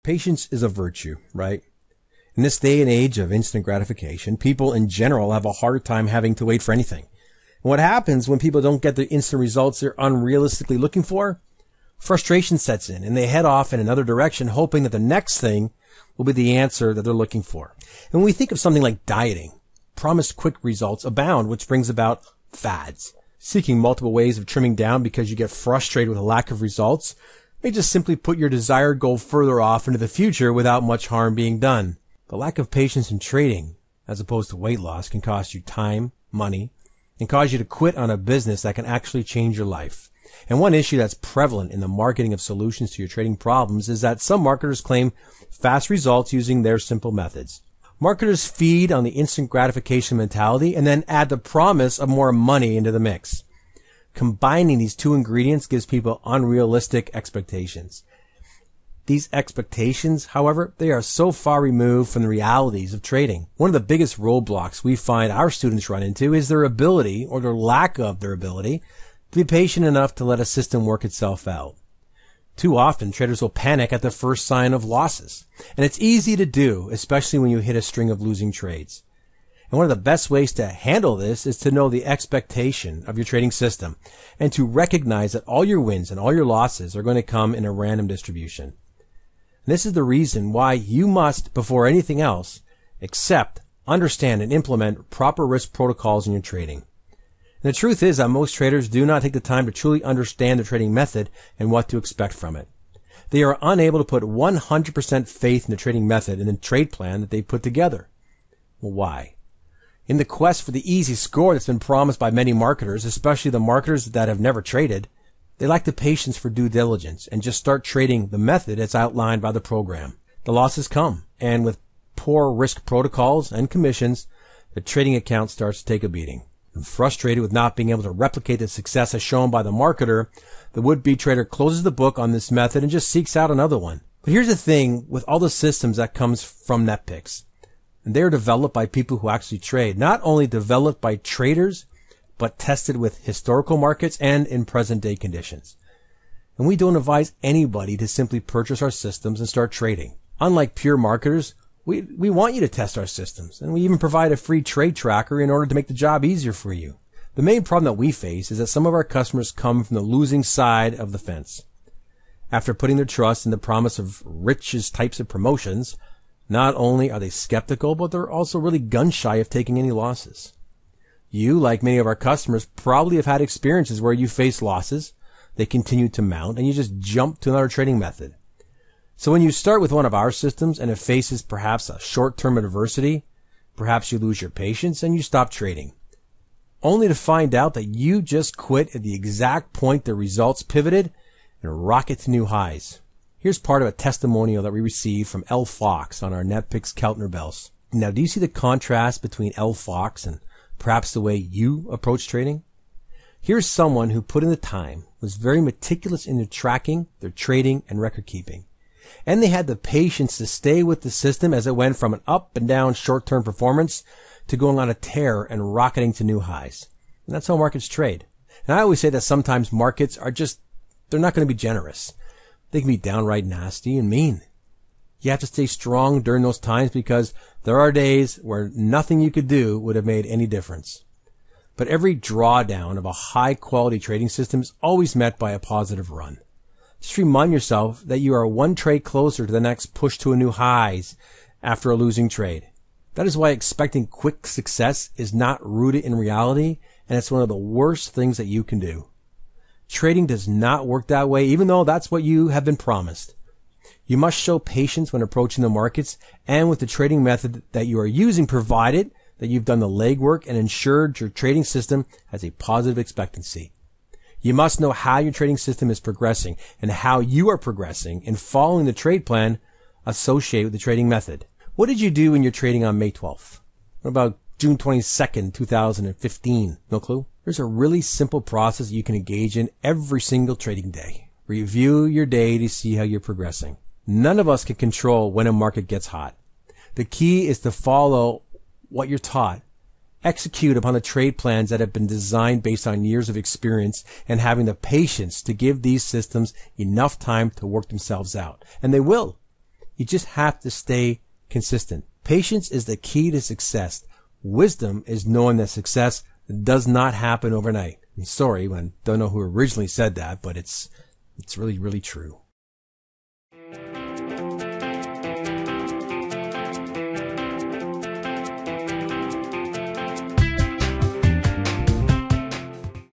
Patience is a virtue, right? In this day and age of instant gratification, people in general have a hard time having to wait for anything. And what happens when people don't get the instant results they're unrealistically looking for? Frustration sets in, and they head off in another direction, hoping that the next thing will be the answer that they're looking for. And when we think of something like dieting, promised quick results abound, which brings about fads. Seeking multiple ways of trimming down because you get frustrated with a lack of results may just simply put your desired goal further off into the future without much harm being done. The lack of patience in trading, as opposed to weight loss, can cost you time, money, and cause you to quit on a business that can actually change your life. And one issue that's prevalent in the marketing of solutions to your trading problems is that some marketers claim fast results using their simple methods. Marketers feed on the instant gratification mentality and then add the promise of more money into the mix. Combining these two ingredients gives people unrealistic expectations. These expectations, however, they are so far removed from the realities of trading. One of the biggest roadblocks we find our students run into is their ability, or their lack of their ability, to be patient enough to let a system work itself out. Too often, traders will panic at the first sign of losses. And it's easy to do, especially when you hit a string of losing trades. And one of the best ways to handle this is to know the expectation of your trading system and to recognize that all your wins and all your losses are going to come in a random distribution. And this is the reason why you must, before anything else, accept, understand, and implement proper risk protocols in your trading. And the truth is that most traders do not take the time to truly understand the trading method and what to expect from it. They are unable to put 100% faith in the trading method and the trade plan that they put together. Well, why? In the quest for the easy score that's been promised by many marketers, especially the marketers that have never traded, they lack the patience for due diligence and just start trading the method as outlined by the program. The losses come, and with poor risk protocols and commissions, the trading account starts to take a beating. And frustrated with not being able to replicate the success as shown by the marketer, the would-be trader closes the book on this method and just seeks out another one. But here's the thing with all the systems that comes from NetPicks. And they are developed by people who actually trade. Not only developed by traders, but tested with historical markets and in present-day conditions. And we don't advise anybody to simply purchase our systems and start trading. Unlike pure marketers, we want you to test our systems, and we even provide a free trade tracker in order to make the job easier for you. The main problem that we face is that some of our customers come from the losing side of the fence. After putting their trust in the promise of riches types of promotions, not only are they skeptical, but they're also really gun-shy of taking any losses. You, like many of our customers, probably have had experiences where you face losses, they continue to mount, and you just jump to another trading method. So when you start with one of our systems and it faces perhaps a short-term adversity, perhaps you lose your patience and you stop trading, only to find out that you just quit at the exact point the results pivoted and rocket to new highs. Here's part of a testimonial that we received from L. Fox on our NetPicks Keltner Bells. Now, do you see the contrast between L. Fox and perhaps the way you approach trading? Here's someone who put in the time, was very meticulous in their tracking, their trading, and record keeping. And they had the patience to stay with the system as it went from an up and down short-term performance to going on a tear and rocketing to new highs. And that's how markets trade. And I always say that sometimes markets are they're not going to be generous. They can be downright nasty and mean. You have to stay strong during those times because there are days where nothing you could do would have made any difference. But every drawdown of a high-quality trading system is always met by a positive run. Just remind yourself that you are one trade closer to the next push to a new highs after a losing trade. That is why expecting quick success is not rooted in reality, and it's one of the worst things that you can do. Trading does not work that way, even though that's what you have been promised. You must show patience when approaching the markets and with the trading method that you are using, provided that you've done the legwork and ensured your trading system has a positive expectancy. You must know how your trading system is progressing and how you are progressing in following the trade plan associated with the trading method. What did you do in your trading on May 12th? What about June 22nd, 2015? No clue? There's a really simple process you can engage in every single trading day. Review your day to see how you're progressing. None of us can control when a market gets hot. The key is to follow what you're taught. Execute upon the trade plans that have been designed based on years of experience and having the patience to give these systems enough time to work themselves out. And they will. You just have to stay consistent. Patience is the key to success. Wisdom is knowing that success does not happen overnight. I'm sorry, I don't know who originally said that, but it's really, really true.